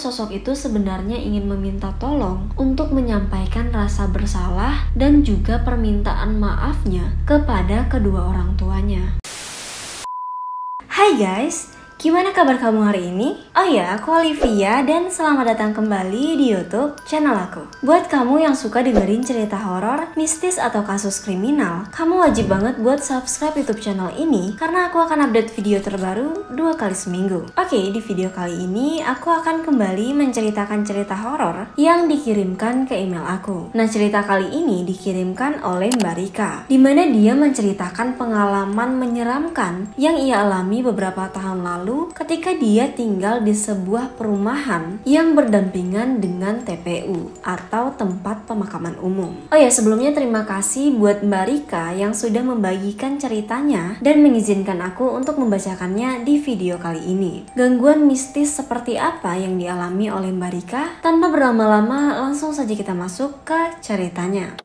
sosok itu sebenarnya ingin meminta tolong untuk menyampaikan rasa bersalah dan juga permintaan maafnya kepada kedua orang tuanya. Hai guys, gimana kabar kamu hari ini? Oh ya, aku Olivia dan selamat datang kembali di YouTube channel aku. Buat kamu yang suka dengerin cerita horor, mistis atau kasus kriminal, kamu wajib banget buat subscribe YouTube channel ini karena aku akan update video terbaru 2 kali seminggu. Oke, di video kali ini aku akan kembali menceritakan cerita horor yang dikirimkan ke email aku. Nah, cerita kali ini dikirimkan oleh Mbak Rika, di mana dia menceritakan pengalaman menyeramkan yang ia alami beberapa tahun lalu ketika dia tinggal di sebuah perumahan yang berdampingan dengan TPU atau tempat pemakaman umum. Oh ya, sebelumnya terima kasih buat Mbak Rika yang sudah membagikan ceritanya dan mengizinkan aku untuk membacakannya di video kali ini. Gangguan mistis seperti apa yang dialami oleh Mbak Rika? Tanpa berlama-lama, langsung saja kita masuk ke ceritanya.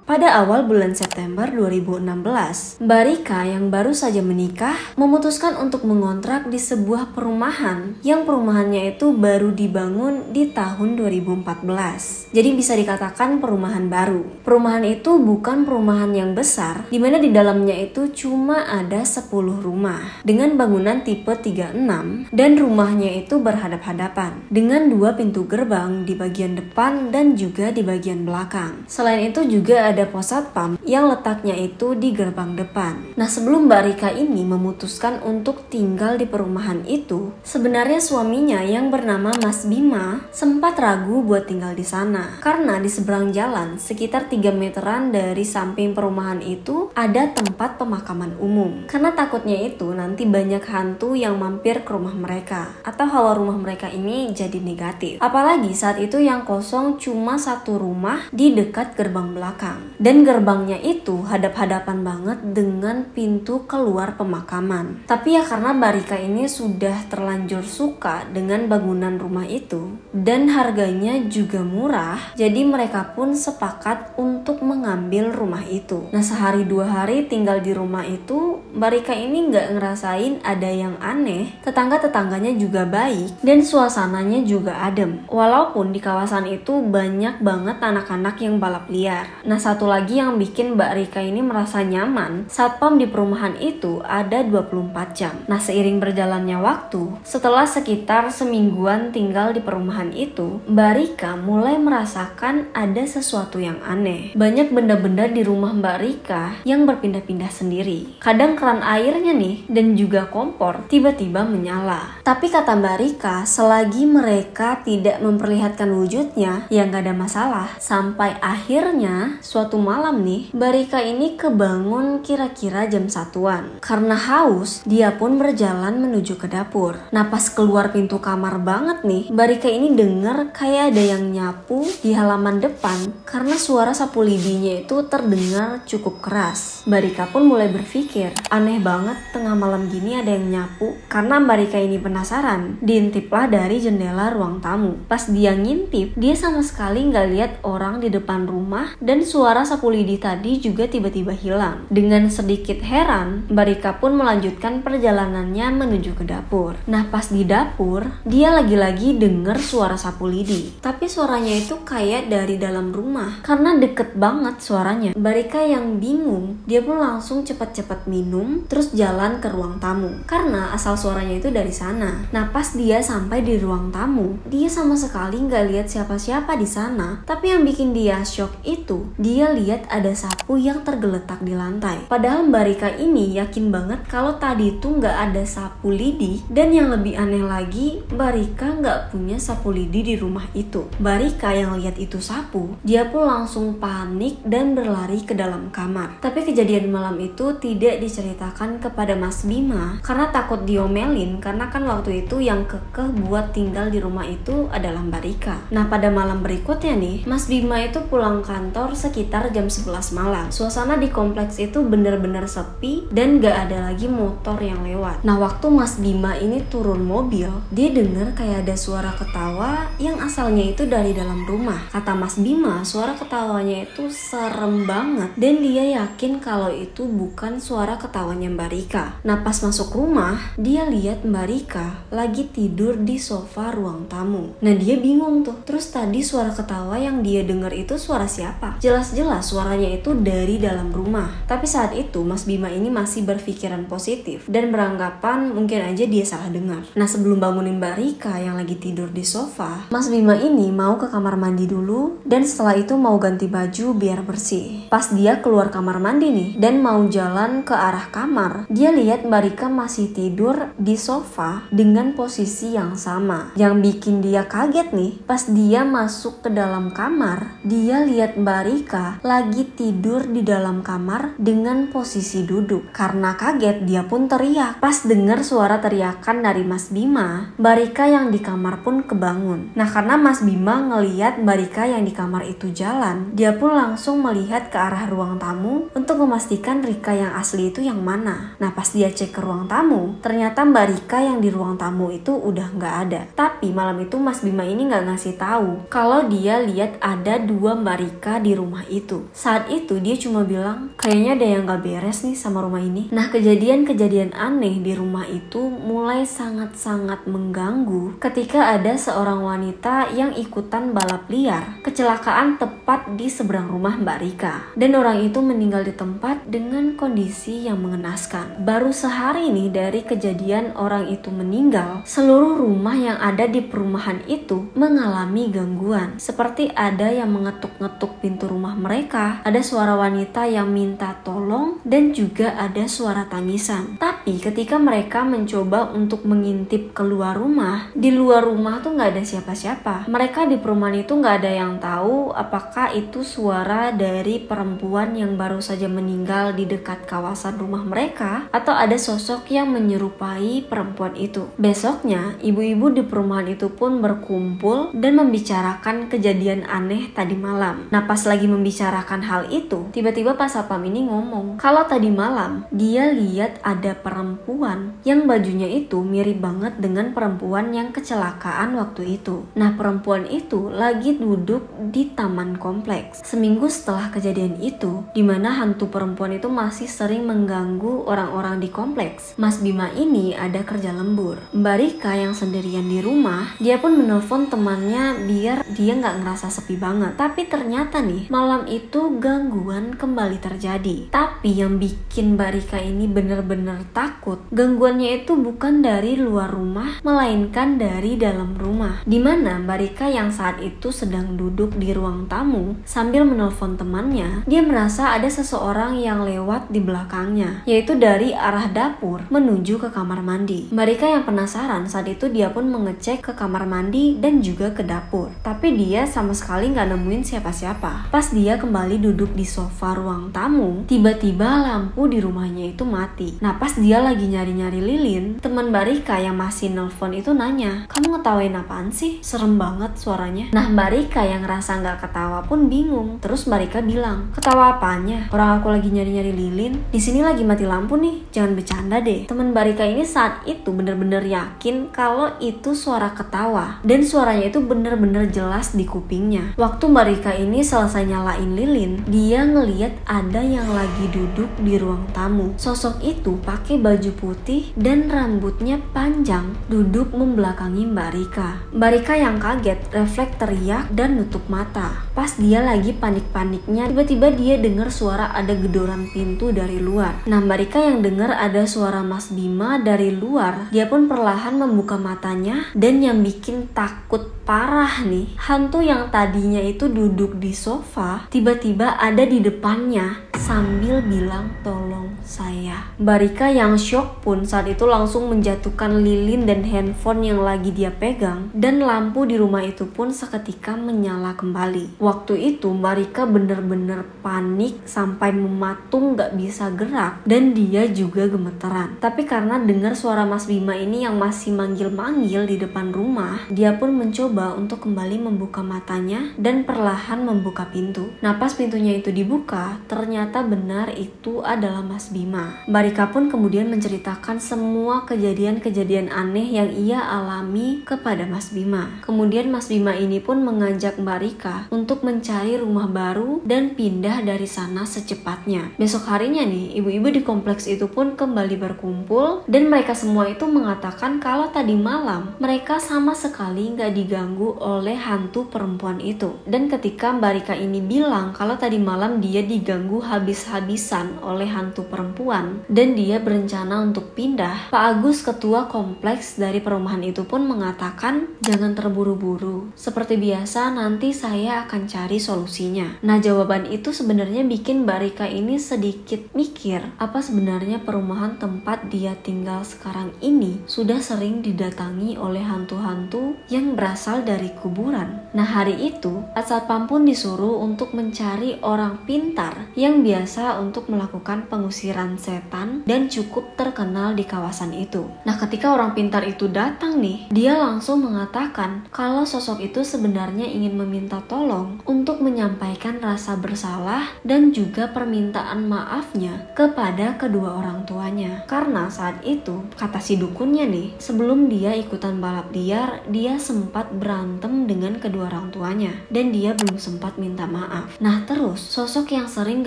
Pada awal bulan September 2016, Mbak Rika yang baru saja menikah memutuskan untuk mengontrak di sebuah perumahan yang perumahannya itu baru dibangun di tahun 2014. Jadi bisa dikatakan perumahan baru. Perumahan itu bukan perumahan yang besar, dimana di dalamnya itu cuma ada 10 rumah dengan bangunan tipe 36 dan rumahnya itu berhadap-hadapan dengan 2 pintu gerbang di bagian depan dan juga di bagian belakang. Selain itu juga ada pos satpam yang letaknya itu di gerbang depan. Nah, sebelum Mbak Rika ini memutuskan untuk tinggal di perumahan itu, sebenarnya suaminya yang bernama Mas Bima sempat ragu buat tinggal di sana karena di seberang jalan sekitar 3 meteran dari samping perumahan itu ada tempat pemakaman umum. Karena takutnya itu nanti banyak hantu yang mampir ke rumah mereka atau hawa rumah mereka ini jadi negatif. Apalagi saat itu yang kosong cuma 1 rumah di dekat gerbang belakang. Dan gerbangnya itu hadap-hadapan banget dengan pintu keluar pemakaman. Tapi ya karena Mbak Rika ini sudah terlanjur suka dengan bangunan rumah itu dan harganya juga murah, jadi mereka pun sepakat untuk mengambil rumah itu. Nah, sehari 2 hari tinggal di rumah itu, Mbak Rika ini nggak ngerasain ada yang aneh. Tetangga-tetangganya juga baik dan suasananya juga adem. Walaupun di kawasan itu banyak banget anak-anak yang balap liar. Nah, satu lagi yang bikin Mbak Rika ini merasa nyaman, satpam di perumahan itu ada 24 jam. Nah, seiring berjalannya waktu, setelah sekitar semingguan tinggal di perumahan itu, Mbak Rika mulai merasakan ada sesuatu yang aneh. Banyak benda-benda di rumah Mbak Rika yang berpindah-pindah sendiri. Kadang keran airnya nih dan juga kompor tiba-tiba menyala. Tapi kata Mbak Rika, selagi mereka tidak memperlihatkan wujudnya, ya nggak ada masalah. Sampai akhirnya suatu malam nih, Mbak Rika ini kebangun kira-kira jam 1-an. Karena haus, dia pun berjalan menuju ke dapur. Nah, pas keluar pintu kamar banget nih, Mbak Rika ini denger kayak ada yang nyapu di halaman depan karena suara sapu lidinya itu terdengar cukup keras. Mbak Rika pun mulai berpikir, aneh banget tengah malam gini ada yang nyapu. Karena Mbak Rika ini penasaran, diintiplah dari jendela ruang tamu. Pas dia ngintip, dia sama sekali nggak lihat orang di depan rumah dan suara sapu lidi tadi juga tiba-tiba hilang. Dengan sedikit heran, Mbak Rika pun melanjutkan perjalanannya menuju ke dapur. Nah, pas di dapur, dia lagi-lagi denger suara sapu lidi. Tapi suaranya itu kayak dari dalam rumah karena deket banget suaranya. Mbak Rika yang bingung, dia pun langsung cepet-cepet minum terus jalan ke ruang tamu karena asal suaranya itu dari sana. Nah, pas dia sampai di ruang tamu, dia sama sekali nggak lihat siapa-siapa di sana. Tapi yang bikin dia shock itu, dia lihat ada sapu yang tergeletak di lantai. Padahal Mbak Rika ini yakin banget kalau tadi itu nggak ada sapu lidi. Dan yang lebih aneh lagi, Mbak Rika nggak punya sapu lidi di rumah itu. Mbak Rika yang lihat itu sapu, dia pun langsung panik dan berlari ke dalam kamar. Tapi kejadian malam itu tidak diceritakan kepada Mas Bima karena takut diomelin, karena kan waktu itu yang kekeh buat tinggal di rumah itu adalah Mbak Rika. Nah, pada malam berikutnya nih, Mas Bima itu pulang kantor sekitar sekitar jam 11 malam. Suasana di kompleks itu bener-bener sepi dan gak ada lagi motor yang lewat. Nah, waktu Mas Bima ini turun mobil, dia dengar kayak ada suara ketawa yang asalnya itu dari dalam rumah. Kata Mas Bima, suara ketawanya itu serem banget dan dia yakin kalau itu bukan suara ketawanya Mbak Rika. Nah, pas masuk rumah, dia lihat Mbak Rika lagi tidur di sofa ruang tamu. Nah, dia bingung tuh. Terus tadi suara ketawa yang dia dengar itu suara siapa? Jelas-jelas suaranya itu dari dalam rumah. Tapi saat itu Mas Bima ini masih berpikiran positif dan beranggapan mungkin aja dia salah dengar. Nah, sebelum bangunin Mbak Rika yang lagi tidur di sofa, Mas Bima ini mau ke kamar mandi dulu dan setelah itu mau ganti baju biar bersih. Pas dia keluar kamar mandi nih dan mau jalan ke arah kamar, dia lihat Mbak Rika masih tidur di sofa dengan posisi yang sama. Yang bikin dia kaget nih, pas dia masuk ke dalam kamar, dia lihat Mbak Rika lagi tidur di dalam kamar dengan posisi duduk. Karena kaget, dia pun teriak. Pas dengar suara teriakan dari Mas Bima, Mbak Rika yang di kamar pun kebangun. Nah, karena Mas Bima ngelihat Mbak Rika yang di kamar itu jalan, dia pun langsung melihat ke arah ruang tamu untuk memastikan Rika yang asli itu yang mana. Nah, pas dia cek ke ruang tamu, ternyata Mbak Rika yang di ruang tamu itu udah nggak ada. Tapi malam itu Mas Bima ini nggak ngasih tahu kalau dia lihat ada 2 Mbak Rika di rumah itu. Saat itu dia cuma bilang, kayaknya ada yang nggak beres nih sama rumah ini. Nah, kejadian-kejadian aneh di rumah itu mulai sangat-sangat mengganggu ketika ada seorang wanita yang ikutan balap liar kecelakaan tepat di seberang rumah Mbak Rika. Dan orang itu meninggal di tempat dengan kondisi yang mengenaskan. Baru sehari nih dari kejadian orang itu meninggal, seluruh rumah yang ada di perumahan itu mengalami gangguan. Seperti ada yang mengetuk-ngetuk pintu rumah mereka, ada suara wanita yang minta tolong, dan juga ada suara tangisan. Tapi ketika mereka mencoba untuk mengintip keluar rumah, di luar rumah tuh nggak ada siapa-siapa. Mereka di perumahan itu nggak ada yang tahu apakah itu suara dari perempuan yang baru saja meninggal di dekat kawasan rumah mereka, atau ada sosok yang menyerupai perempuan itu. Besoknya, ibu-ibu di perumahan itu pun berkumpul dan membicarakan kejadian aneh tadi malam. Nah, pas lagi membicarakan hal itu, tiba-tiba Pak Satpam ini ngomong kalau tadi malam dia lihat ada perempuan yang bajunya itu mirip banget dengan perempuan yang kecelakaan waktu itu. Nah, perempuan itu lagi duduk di taman kompleks. Seminggu setelah kejadian itu, di mana hantu perempuan itu masih sering mengganggu orang-orang di kompleks, Mas Bima ini ada kerja lembur. Mbak Rika yang sendirian di rumah, dia pun menelpon temannya biar dia nggak ngerasa sepi banget. Tapi ternyata nih, malam itu gangguan kembali terjadi. Tapi yang bikin Mbak Rika ini bener-bener takut, gangguannya itu bukan dari luar rumah, melainkan dari dalam rumah. Dimana Mbak Rika yang saat itu sedang duduk di ruang tamu sambil menelpon temannya, dia merasa ada seseorang yang lewat di belakangnya, yaitu dari arah dapur menuju ke kamar mandi. Mbak Rika yang penasaran, saat itu dia pun mengecek ke kamar mandi dan juga ke dapur. Tapi dia sama sekali nggak nemuin siapa-siapa. Pas dia kembali duduk di sofa ruang tamu, tiba-tiba lampu di rumahnya itu mati. Nah, pas dia lagi nyari-nyari lilin, teman Mbak Rika yang masih nelpon itu nanya, kamu ngetawain apaan sih? Serem banget suaranya. Nah, Mbak Rika yang ngerasa nggak ketawa pun bingung. Terus Mbak Rika bilang, ketawa apanya? Orang aku lagi nyari-nyari lilin. Di sini lagi mati lampu nih. Jangan bercanda deh. Teman Mbak Rika ini saat itu bener-bener yakin kalau itu suara ketawa. Dan suaranya itu bener-bener jelas di kupingnya. Waktu Mbak Rika ini selesai nyalain lilin, dia ngeliat ada yang lagi duduk di ruang tamu. Sosok itu pakai baju putih dan rambutnya panjang, duduk membelakangi Mbak Rika. Mbak Rika yang kaget, refleks teriak dan nutup mata. Pas dia lagi panik-paniknya, tiba-tiba dia dengar suara ada gedoran pintu dari luar. Nah, Mbak Rika yang dengar ada suara Mas Bima dari luar, dia pun perlahan membuka matanya. Dan yang bikin takut parah nih, hantu yang tadinya itu duduk di sofa, tiba-tiba ada di depannya sambil bilang tolong saya. Mbak Rika yang shock pun saat itu langsung menjatuhkan lilin dan handphone yang lagi dia pegang, dan lampu di rumah itu pun seketika menyala kembali. Waktu itu Mbak Rika bener-bener panik sampai mematung gak bisa gerak, dan dia juga gemeteran. Tapi karena dengar suara Mas Bima ini yang masih manggil-manggil di depan rumah, dia pun mencoba untuk kembali membuka matanya dan perlahan membuka pintu. Nah pas pintunya itu dibuka, ternyata benar itu adalah Mas Bima. Mbak Rika pun kemudian menceritakan semua kejadian-kejadian aneh yang ia alami kepada Mas Bima. Kemudian Mas Bima ini pun mengajak Mbak Rika untuk mencari rumah baru dan pindah dari sana secepatnya. Besok harinya nih, ibu-ibu di kompleks itu pun kembali berkumpul dan mereka semua itu mengatakan kalau tadi malam mereka sama sekali nggak diganggu oleh hantu perempuan itu. Dan ketika Mbak Rika ini bilang kalau tadi malam dia diganggu habis-habisan oleh hantu perempuan dan dia berencana untuk pindah, Pak Agus, ketua kompleks dari perumahan itu pun mengatakan jangan terburu-buru. Seperti biasa nanti saya akan cari solusinya. Nah jawaban itu sebenarnya bikin Mbak Rika ini sedikit mikir apa sebenarnya perumahan tempat dia tinggal sekarang ini sudah sering didatangi oleh hantu-hantu yang berasal dari kuburan. Nah hari itu Satpam pun disuruh untuk mencari orang pintar yang biasa untuk melakukan pengusiran setan dan cukup terkenal di kawasan itu. Nah ketika orang pintar itu datang nih, dia langsung mengatakan kalau sosok itu sebenarnya ingin meminta tolong untuk menyampaikan rasa bersalah dan juga permintaan maafnya kepada kedua orang tuanya. Karena saat itu, kata si dukunnya nih, sebelum dia ikutan balap liar, dia sempat berantem dengan kedua orang tuanya dan dia belum sempat minta maaf. Nah terus, sosok yang sering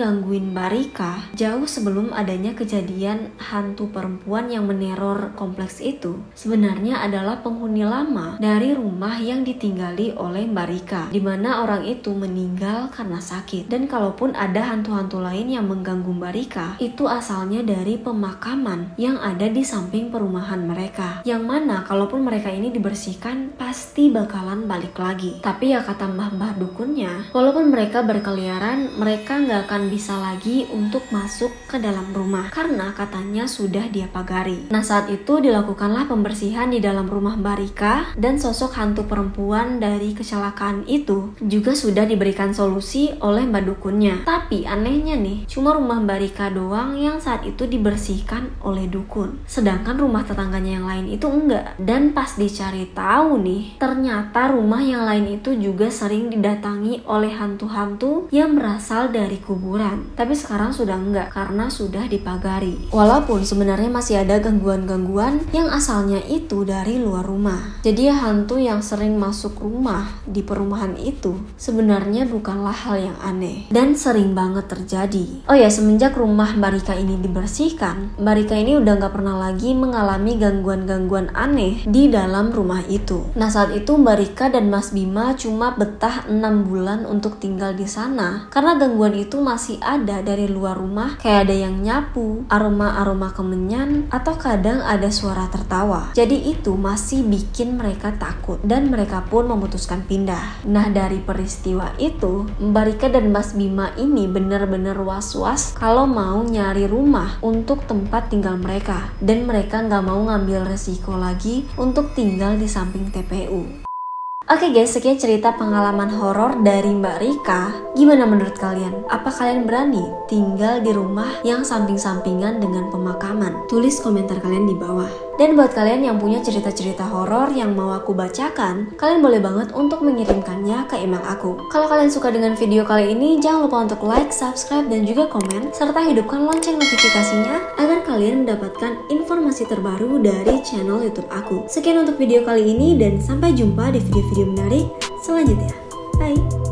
gangguin Mbak Rika jauh sebelum adanya kejadian hantu perempuan yang meneror kompleks itu sebenarnya adalah penghuni lama dari rumah yang ditinggali oleh Mbak Rika, dimana orang itu meninggal karena sakit. Dan kalaupun ada hantu-hantu lain yang mengganggu Mbak Rika, itu asalnya dari pemakaman yang ada di samping perumahan mereka, yang mana kalaupun mereka ini dibersihkan pasti bakalan balik lagi. Tapi ya kata mbah-mbah dukunnya, walaupun mereka berkeliaran, mereka nggak akan bisa lagi untuk masuk ke dalam rumah karena katanya sudah dia pagari. Nah saat itu dilakukanlah pembersihan di dalam rumah Mbak Rika dan sosok hantu perempuan dari kecelakaan itu juga sudah diberikan solusi oleh mbak dukunnya. Tapi anehnya nih, cuma rumah Mbak Rika doang yang saat itu dibersihkan oleh dukun, sedangkan rumah tetangganya yang lain itu enggak. Dan pas dicari tahu nih, ternyata rumah yang lain itu juga sering didatangi oleh hantu-hantu yang berasal dari kuburan. Tapi sekarang sudah enggak karena sudah dipagari. Walaupun sebenarnya masih ada gangguan-gangguan yang asalnya itu dari luar rumah. Jadi hantu yang sering masuk rumah di perumahan itu sebenarnya bukanlah hal yang aneh dan sering banget terjadi. Oh ya, semenjak rumah Mbak Rika ini dibersihkan, Mbak Rika ini udah gak pernah lagi mengalami gangguan-gangguan aneh di dalam rumah itu. Nah saat itu Mbak Rika dan Mas Bima cuma betah 6 bulan untuk tinggal di sana karena gangguan itu masih ada dari luar rumah, kayak ada yang nyapu, aroma-aroma kemenyan, atau kadang ada suara tertawa. Jadi itu masih bikin mereka takut dan mereka pun memutuskan pindah. Nah dari peristiwa itu, Mbak Rika dan Mas Bima ini bener-bener was-was kalau mau nyari rumah untuk tempat tinggal mereka, dan mereka nggak mau ngambil resiko lagi untuk tinggal di samping TPU. Oke guys, sekian cerita pengalaman horor dari Mbak Rika. Gimana menurut kalian? Apa kalian berani tinggal di rumah yang samping-sampingan dengan pemakaman? Tulis komentar kalian di bawah. Dan buat kalian yang punya cerita-cerita horor yang mau aku bacakan, kalian boleh banget untuk mengirimkannya ke email aku. Kalau kalian suka dengan video kali ini, jangan lupa untuk like, subscribe, dan juga komen, serta hidupkan lonceng notifikasinya agar kalian mendapatkan informasi terbaru dari channel YouTube aku. Sekian untuk video kali ini dan sampai jumpa di video-video menarik selanjutnya. Bye!